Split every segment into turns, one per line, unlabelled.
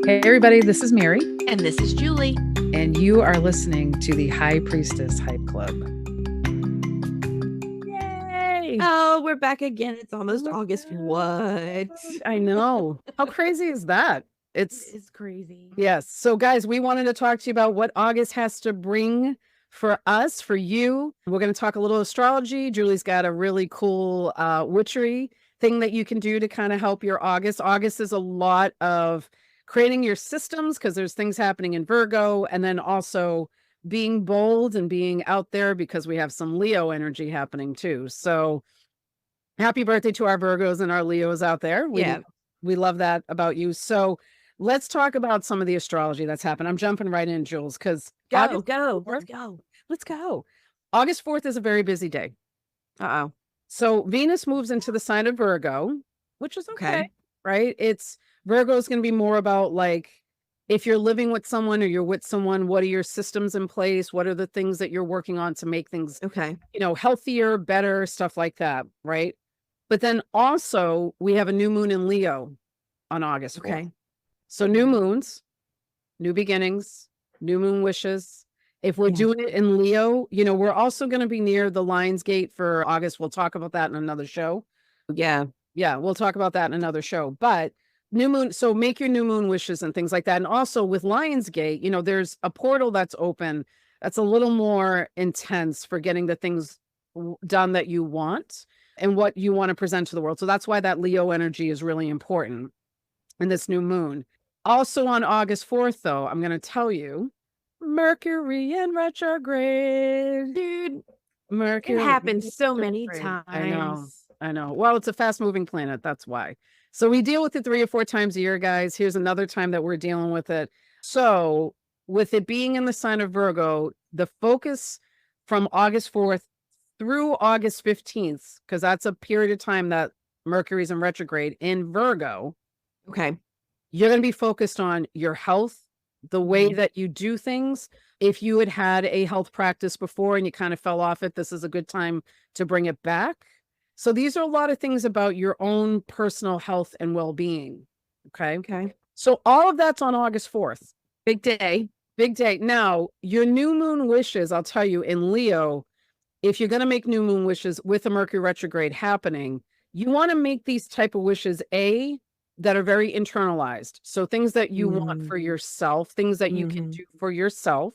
Hey, everybody, this is Mary,
And this is Julie.
and you are listening to the High Priestess Hype Club. Yay!
Oh, we're back again. It's almost August. What?
I know. How crazy is that?
It's crazy.
Yes. So, guys, we wanted to talk to you about what August has to bring for us, for you. We're going to talk a little astrology. Julie's got a really cool witchery thing that you can do to kind of help your August. August is a lot of creating your systems because there's things happening in Virgo, and then also being bold and being out there because we have some Leo energy happening too. So happy birthday to our Virgos and our Leos out there. We love that about you. So let's talk about some of the astrology that's happened. I'm jumping right in, Jules, because
Let's go.
August 4th is a very busy day.
Uh-oh.
So Venus moves into the sign of Virgo, which is okay. Right? Virgo is going to be more about like, if you're living with someone or you're with someone, what are your systems in place? What are the things that you're working on to make things, healthier, better, stuff like that. Right. But then also we have a new moon in Leo on August 4th.
Okay.
So new moons, new beginnings, new moon wishes. If we're doing it in Leo, we're also going to be near the Lions Gate for August. We'll talk about that in another show.
Yeah.
Yeah, we'll talk about that in another show. But new moon, so make your new moon wishes and things like that. And also with Lionsgate, there's a portal that's open that's a little more intense for getting the things done that you want and what you want to present to the world. So that's why that Leo energy is really important in this new moon. Also on August 4th, though, I'm going to tell you, Mercury in retrograde.
Dude,
Mercury.
it happens so many times.
I know. Well, it's a fast moving planet. That's why. So we deal with it 3 or 4 times a year, guys. Here's another time that we're dealing with it. So with it being in the sign of Virgo, the focus from August 4th through August 15th, because that's a period of time that Mercury's in retrograde in Virgo.
Okay.
You're going to be focused on your health, the way that you do things. If you had a health practice before and you kind of fell off it, this is a good time to bring it back. So these are a lot of things about your own personal health and well-being. Okay. So all of that's on August 4th.
Big day.
Now, your new moon wishes, I'll tell you, in Leo, if you're going to make new moon wishes with a Mercury retrograde happening, you want to make these type of wishes, that are very internalized. So things that you want for yourself, things that you can do for yourself.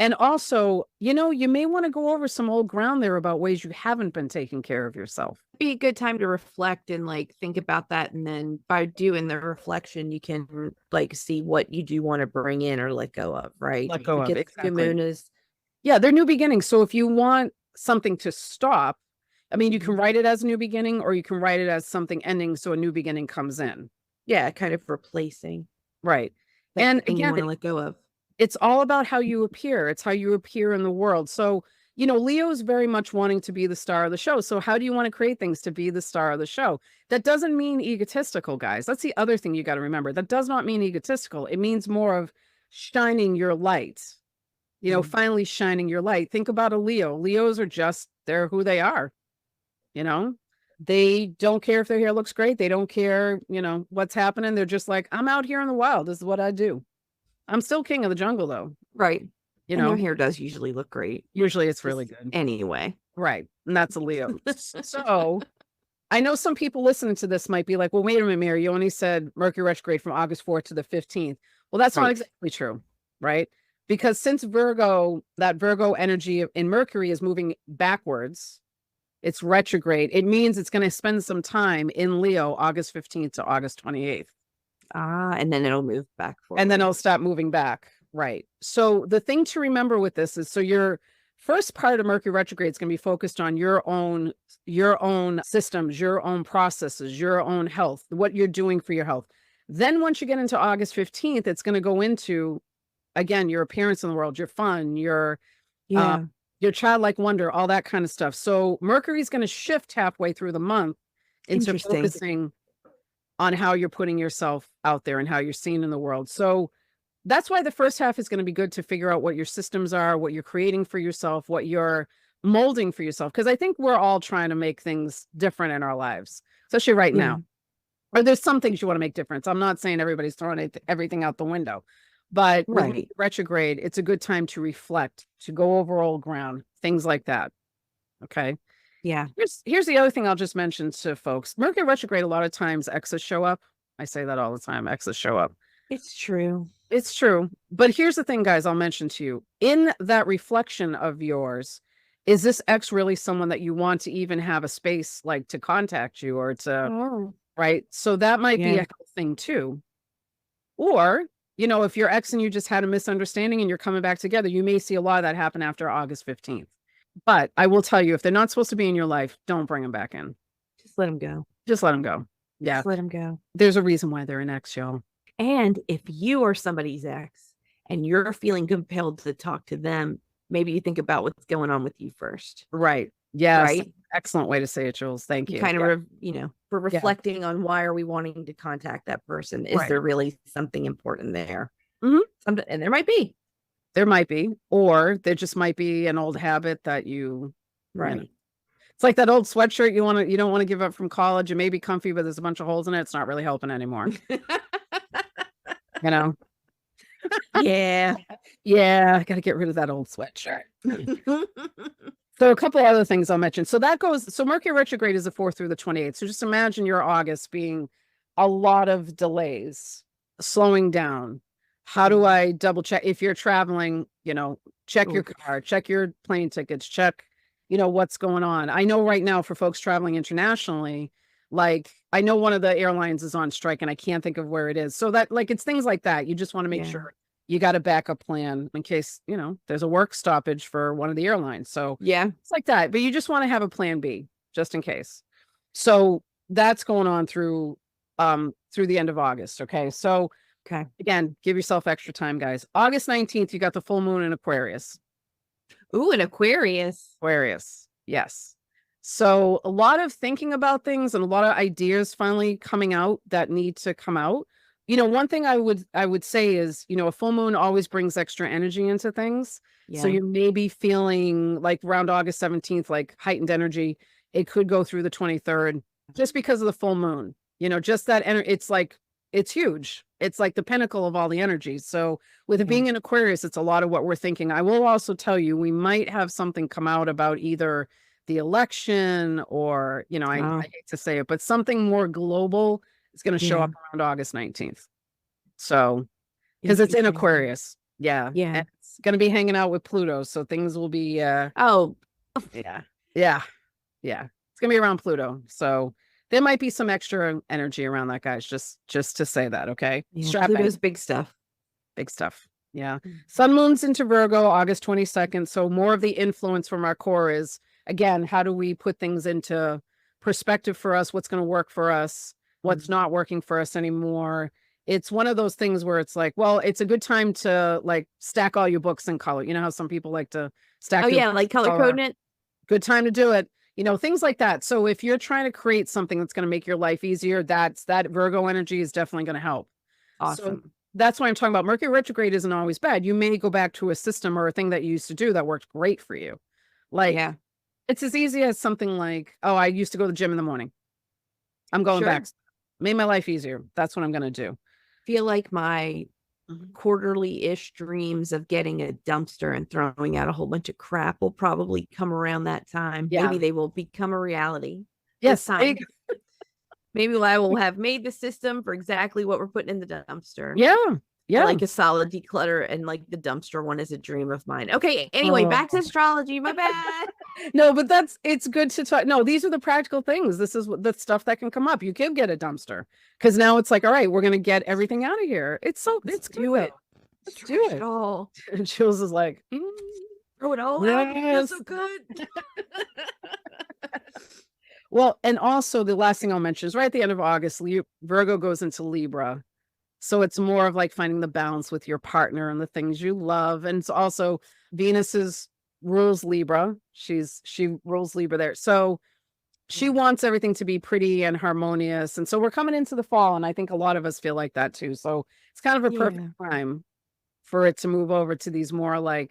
And also, you may want to go over some old ground there about ways you haven't been taking care of yourself.
Be a good time to reflect and think about that. And then by doing the reflection, you can see what you do want to bring in or let go of, right?
Let go of, exactly.
New moon is.
Yeah, they're new beginnings. So if you want something to stop, you can write it as a new beginning or you can write it as something ending. So a new beginning comes in.
Yeah. Kind of replacing.
Right. And again,
you want to let go of.
It's all about how you appear. It's how you appear in the world. So, Leo is very much wanting to be the star of the show. So how do you want to create things to be the star of the show? That doesn't mean egotistical, guys. That's the other thing you got to remember. That does not mean egotistical. It means more of shining your light, finally shining your light. Think about a Leo. Leos are just, they're who they are. They don't care if their hair looks great. They don't care, what's happening. They're just like, I'm out here in the wild. This is what I do. I'm still king of the jungle, though.
Right. And their hair does usually look great.
Usually it's really good.
Anyway.
Right. And that's a Leo. So I know some people listening to this might be like, well, wait a minute, Mary, you only said Mercury retrograde from August 4th to the 15th. Well, that's not exactly true. Right. Because since that Virgo energy in Mercury is moving backwards, it's retrograde. It means it's going to spend some time in Leo, August 15th to August 28th.
And then it'll move back forward.
And then it'll stop moving back. Right. So the thing to remember with this is, so your first part of Mercury retrograde is going to be focused on your own systems, your own processes, your own health, what you're doing for your health. Then once you get into August 15th, it's going to go into, again, your appearance in the world, your fun, your childlike wonder, all that kind of stuff. So Mercury is going to shift halfway through the month into focusing on how you're putting yourself out there and how you're seen in the world. So that's why the first half is going to be good to figure out what your systems are, what you're creating for yourself, what you're molding for yourself. Because I think we're all trying to make things different in our lives, especially right now. or there's some things you want to make difference. I'm not saying everybody's throwing everything out the window, but with
Right.
retrograde, it's a good time to reflect, to go over old ground, things like that. Okay.
Yeah.
Here's the other thing I'll just mention to folks. Mercury retrograde, a lot of times exes show up. I say that all the time. Exes show up.
It's true.
It's true. But here's the thing, guys, I'll mention to you. In that reflection of yours, is this ex really someone that you want to even have a space like to contact you or to,
Oh.
right? So that might be a
Yeah.
health thing too. Or, if your ex and you just had a misunderstanding and you're coming back together, you may see a lot of that happen after August 15th. But I will tell you, if they're not supposed to be in your life, don't bring them back in.
Just let them go.
Just let them go. Yeah.
Just let them go.
There's a reason why they're an ex, y'all.
And if you are somebody's ex and you're feeling compelled to talk to them, maybe you think about what's going on with you first.
Right. Yes.
Right.
Excellent way to say it, Jules. Thank you.
Kind of, we're reflecting on why are we wanting to contact that person? Is there really something important there?
Mm-hmm.
And there might be.
There might be, or there just might be an old habit that
right.
It's like that old sweatshirt you don't want to give up from college. It may be comfy, but there's a bunch of holes in it. It's not really helping anymore.
Yeah.
Yeah. I got to get rid of that old sweatshirt. So a couple of other things I'll mention. So Mercury retrograde is the 4th through the 28th. So just imagine your August being a lot of delays, slowing down. How do I double check if you're traveling, check your car, check your plane tickets, check, what's going on. I know right now for folks traveling internationally, like I know one of the airlines is on strike and I can't think of where it is. So that it's things like that. You just want to make sure you got a backup plan in case, there's a work stoppage for one of the airlines. So it's like that, but you just want to have a plan B just in case. So that's going on through the end of August. Okay. So again, give yourself extra time, guys. August 19th, you got the full moon in Aquarius.
Ooh, an Aquarius.
Aquarius. Yes. So a lot of thinking about things and a lot of ideas finally coming out that need to come out. One thing I would say is, a full moon always brings extra energy into things. Yeah. So you may be feeling like around August 17th, like heightened energy. It could go through the 23rd just because of the full moon. Just that energy. It's huge. It's like the pinnacle of all the energies. So with it being in Aquarius, it's a lot of what we're thinking. I will also tell you, we might have something come out about either the election or, I hate to say it, but something more global is going to show up around August 19th. So, because it's in Aquarius. Yeah.
Yeah.
And it's going to be hanging out with Pluto. So things will be, Yeah. Yeah. It's going to be around Pluto. So there might be some extra energy around that, guys, just to say that, okay?
Yeah, Pluto's big stuff.
Big stuff. Yeah. Sun moon's into Virgo, August 22nd. So more of the influence from our core is, again, how do we put things into perspective for us? What's going to work for us? What's not working for us anymore? It's one of those things where it's like, well, it's a good time to stack all your books in color. You know how some people like to stack.
Oh yeah, like color coding it.
Good time to do it. Things like that. So if you're trying to create something that's going to make your life easier, that Virgo energy is definitely going to help.
Awesome.
So that's why I'm talking about Mercury retrograde isn't always bad. You may go back to a system or a thing that you used to do that worked great for you. It's as easy as something like, oh, I used to go to the gym in the morning. I'm going back. Made my life easier. That's what I'm going to do.
Feel like my quarterly-ish dreams of getting a dumpster and throwing out a whole bunch of crap will probably come around that time. Yeah. Maybe they will become a reality.
Yes.
Maybe I will have made the system for exactly what we're putting in the dumpster.
Yeah.
Like a solid declutter, and the dumpster one is a dream of mine. Okay. Anyway, back to astrology. My bad.
No, but it's good to talk. No, these are the practical things. This is the stuff that can come up. You can get a dumpster because now it's like, all right, we're going to get everything out of here. Let's do it. Let's do it.
All.
And Jules is like,
throw it all out. It feels so good.
Well, and also the last thing I'll mention is right at the end of August, Virgo goes into Libra. So it's more of finding the balance with your partner and the things you love. And it's also Venus rules Libra. She rules Libra there. So she wants everything to be pretty and harmonious. And so we're coming into the fall, and I think a lot of us feel like that too. So it's kind of a perfect time for it to move over to these more oh, I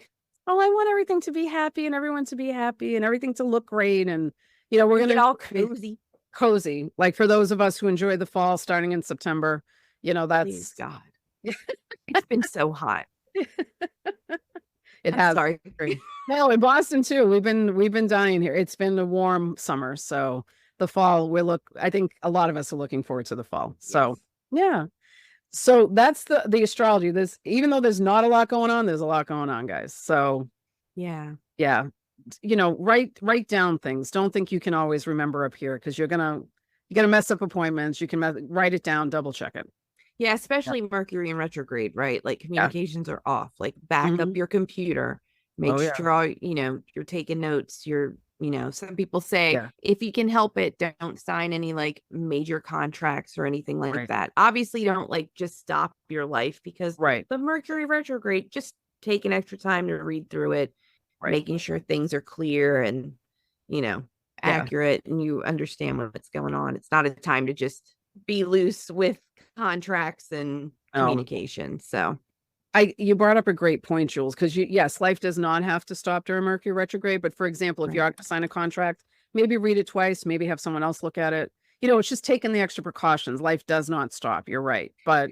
want everything to be happy and everyone to be happy and everything to look great. And, we're going to
get all cozy.
cozy. Like for those of us who enjoy the fall starting in September,
Please
that's
God. It's been so hot.
it
I'm
has.
sorry.
No, in Boston too. We've been dying here. It's been a warm summer, so the fall I think a lot of us are looking forward to the fall. So yeah. So that's the astrology. Even though there's not a lot going on, there's a lot going on, guys. So
yeah.
Write down things. Don't think you can always remember up here because you're gonna mess up appointments. You can write it down, double check it.
Yeah, especially Mercury in retrograde, right? Like communications are off. Like back up your computer. Make sure you're taking notes. Some people say if you can help it, don't sign any like major contracts or anything like that. Obviously, don't like just stop your life because the Mercury retrograde, just take an extra time to read through it, making sure things are clear and accurate and you understand what's going on. It's not a time to just be loose with contracts and communication. So
you brought up a great point, Jules, because yes, life does not have to stop during Mercury retrograde. But for example, if you are to sign a contract, maybe read it twice, maybe have someone else look at it. It's just taking the extra precautions. Life does not stop. You're right. But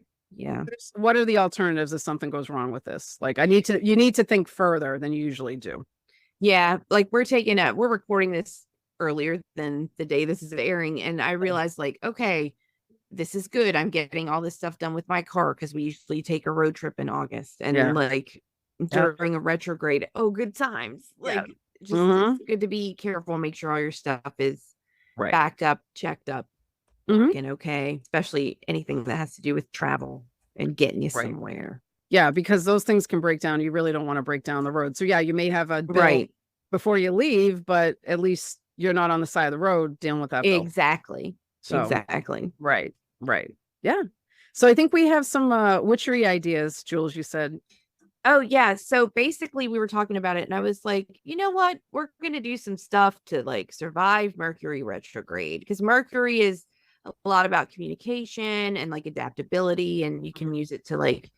what are the alternatives if something goes wrong with this? Like you need to think further than you usually do.
Yeah. Like we're recording this earlier than the day this is airing. And I realized like, okay, this is good. I'm getting all this stuff done with my car because we usually take a road trip in August and like during a retrograde. Oh, good times. Like just it's good to be careful, make sure all your stuff is backed up, checked up, and okay, especially anything that has to do with travel and getting you somewhere.
Yeah, because those things can break down. You really don't want to break down the road. So yeah, you may have a bill before you leave, but at least you're not on the side of the road dealing with that bill.
Exactly.
So,
exactly.
Right. Yeah. So I think we have some witchery ideas, Jules, you said.
Oh, yeah. So basically we were talking about it and I was like, you know what? We're going to do some stuff to like survive Mercury retrograde because Mercury is a lot about communication and like adaptability and you can use it to like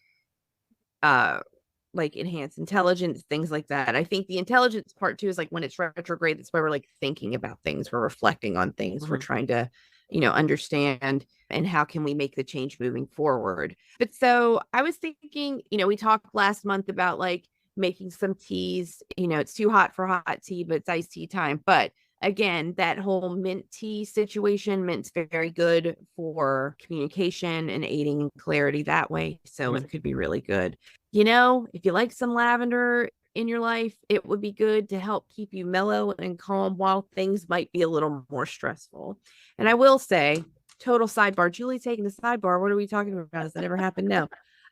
enhance intelligence, things like that. I think the intelligence part too is like when it's retrograde, that's where we're like thinking about things, we're reflecting on things, we're trying to, understand and how can we make the change moving forward. But so I was thinking, we talked last month about like making some teas, it's too hot for hot tea, but it's iced tea time. But again, that whole mint tea situation, mint's very good for communication and aiding clarity that way. So it could be really good. If you like some lavender in your life, it would be good to help keep you mellow and calm while things might be a little more stressful. And I will say, total sidebar, Julie taking the sidebar. What are we talking about? Has that ever happened? No.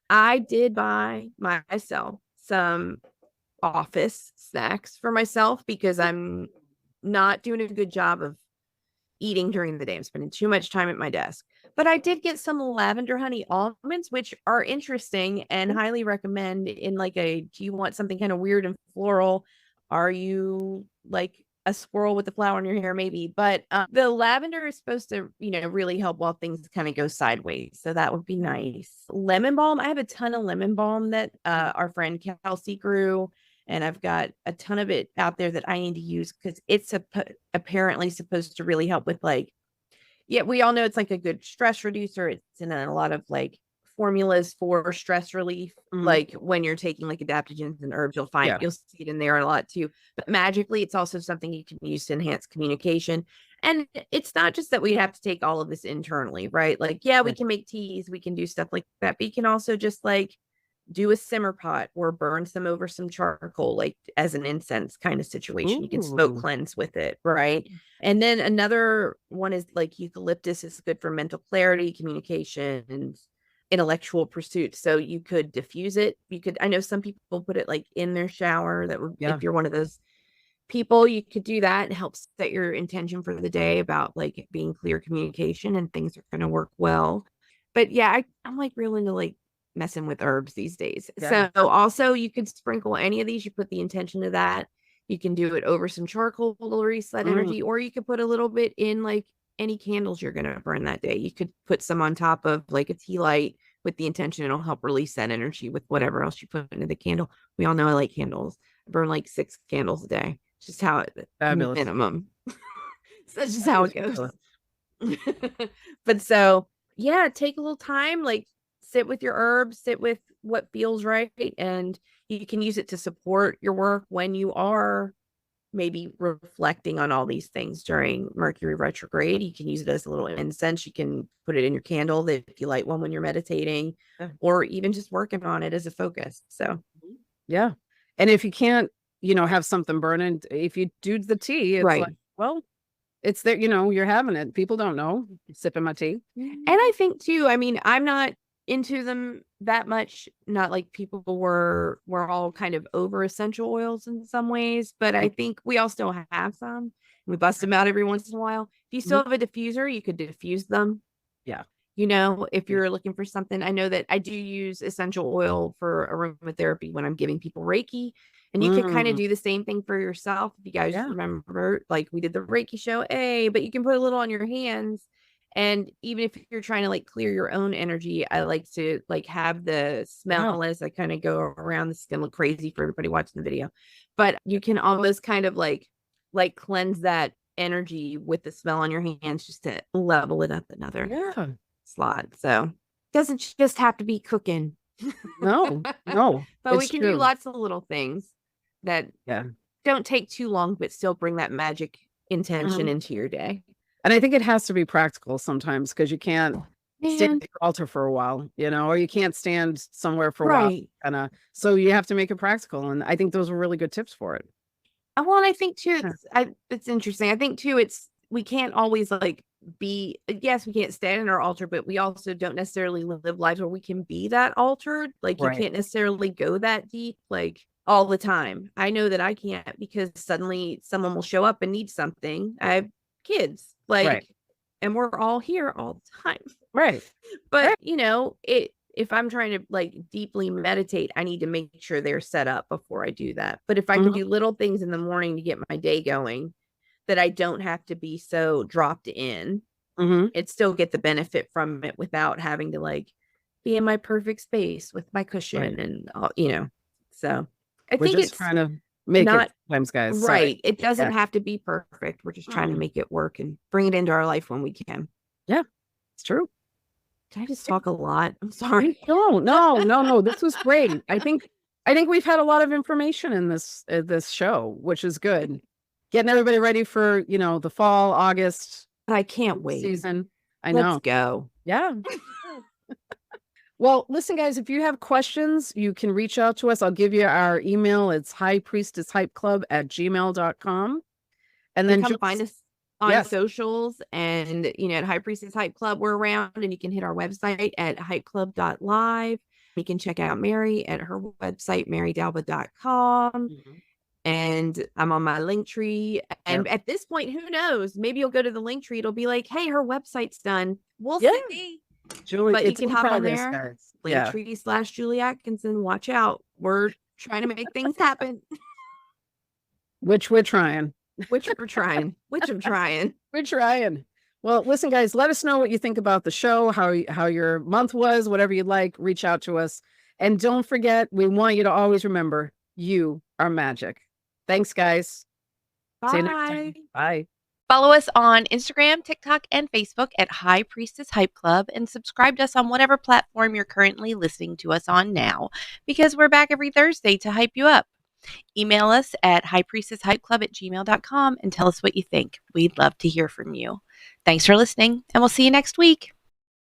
I did buy myself some office snacks for myself because I'm not doing a good job of eating during the day. I'm spending too much time at my desk. But I did get some lavender honey almonds, which are interesting and highly recommend in like do you want something kind of weird and floral? Are you like a squirrel with a flower in your hair? Maybe. But the lavender is supposed to, really help while things kind of go sideways. So that would be nice. Lemon balm. I have a ton of lemon balm that our friend Kelsey grew. And I've got a ton of it out there that I need to use because it's apparently supposed to really help with like, we all know it's like a good stress reducer. It's in a lot of like formulas for stress relief. Like when you're taking like adaptogens and herbs, you'll see it in there a lot too. But magically, it's also something you can use to enhance communication. And it's not just that we have to take all of this internally, right? Like, we can make teas, we can do stuff like that, but you can also just like do a simmer pot or burn some over some charcoal, like as an incense kind of situation. You can smoke cleanse with it, right? And then another one is like eucalyptus is good for mental clarity, communication, and intellectual pursuit. So you could diffuse it. I know some people put it like in their shower. That would, if you're one of those people, you could do that and help set your intention for the day about like being clear communication and things are going to work well. But I'm like real into like messing with herbs these days. So also you could sprinkle any of these. You put the intention of that. You can do it over some charcoal to reset energy, or you could put a little bit in like any candles you're going to burn that day. You could put some on top of like a tea light with the intention it'll help release that energy with whatever else you put into the candle. We all know I like candles. I burn like 6 candles a day. It's just how it minimum. So that's just how it goes. But so, yeah, take a little time, like sit with your herbs, sit with what feels right, and you can use it to support your work when you are maybe reflecting on all these things during Mercury retrograde. You can use it as a little incense. You can put it in your candle if you light one when you're meditating, or even just working on it as a focus. So,
yeah. And if you can't, have something burning, if you do the tea, it's like,
right.
well, it's there, you're having it. People don't know. Sipping my tea.
And I think too, I mean, I'm not into them that much, not like people we're all kind of over essential oils in some ways, but I think we all still have some. We bust them out every once in a while. If you still
Mhm.
have a diffuser, you could diffuse them.
Yeah.
If you're looking for something, I know that I do use essential oil for aromatherapy when I'm giving people Reiki. And you could kind of
Mm,
do the same thing for yourself. If you guys
yeah.
remember, like we did the Reiki show, but you can put a little on your hands. And even if you're trying to like clear your own energy, I like to like have the
Wow.
smell as I kind of go around. This is gonna look crazy for everybody watching the video, but you can almost kind of like cleanse that energy with the smell on your hands just to level it up another
Yeah.
slot. So doesn't just have to be cooking.
No, no,
But we
it's
can do
true.
lots of little things that
Yeah.
don't take too long, but still bring that magic intention
Mhm.
into your day.
And I think it has to be practical sometimes because you can't stand
And
at your altar for a while, or you can't stand somewhere for a while.
right.
So you have to make it practical. And I think those were really good tips for it.
Well, and I think too,
Yeah.
it's interesting. I think too, we can't always like be, yes, we can't stand in our altar, but we also don't necessarily live lives where we can be that altered. Like you
Right.
can't necessarily go that deep, like all the time. I know that I can't because suddenly someone will show up and need something. I have kids,
Right.
and we're all here all the time.
Right.
But
Right.
if I'm trying to like deeply meditate, I need to make sure they're set up before I do that. But if I can
Mhm.
do little things in the morning to get my day going, that I don't have to be so dropped in,
Mhm.
and still get the benefit from it without having to like be in my perfect space with my
Right.
cushion and all. So I
We're
think
just
it's
trying to make it
not
sometimes, guys. Sorry.
right. It doesn't
Yeah.
have to be perfect. We're just trying to
Mm-mm.
make it work and bring it into our life when we can.
Yeah. It's true.
Did I just talk a lot? I'm sorry.
No, no, no, no. This was great. I think we've had a lot of information in this show, which is good. Getting everybody ready for, the fall, August
I can't wait.
season. I
Let's
know.
go.
Yeah. Well, listen, guys, if you have questions, you can reach out to us. I'll give you our email. It's highpriestesshypeclub@gmail.com. And
And
then
come find
Jules,
us on
yes,
socials and at High Priestess Hype Club, we're around, and you can hit our website at hypeclub.live. You can check out Mary at her website, marydalba.com.
Mhm.
And I'm on my link tree. And
Yep.
at this point, who knows? Maybe you'll go to the link tree. It'll be like, hey, her website's done. We'll
Yeah.
see.
Julie,
But you
it's
can
in
hop on
progress,
there,
guys. Yeah.
linktree/Julie Atkinson. Watch out. We're trying to make things happen,
Which we're trying.
which we're trying, which I'm trying.
We're trying. Well, listen, guys, let us know what you think about the show, how your month was, whatever you'd like. Reach out to us. And don't forget, we want you to always remember you are magic. Thanks, guys. See you next
Bye.
time. Bye.
Follow us on Instagram, TikTok, and Facebook at High Priestess Hype Club, and subscribe to us on whatever platform you're currently listening to us on now, because we're back every Thursday to hype you up. Email us at highpriestesshypeclub@gmail.com and tell us what you think. We'd love to hear from you. Thanks for listening, and we'll see you next week.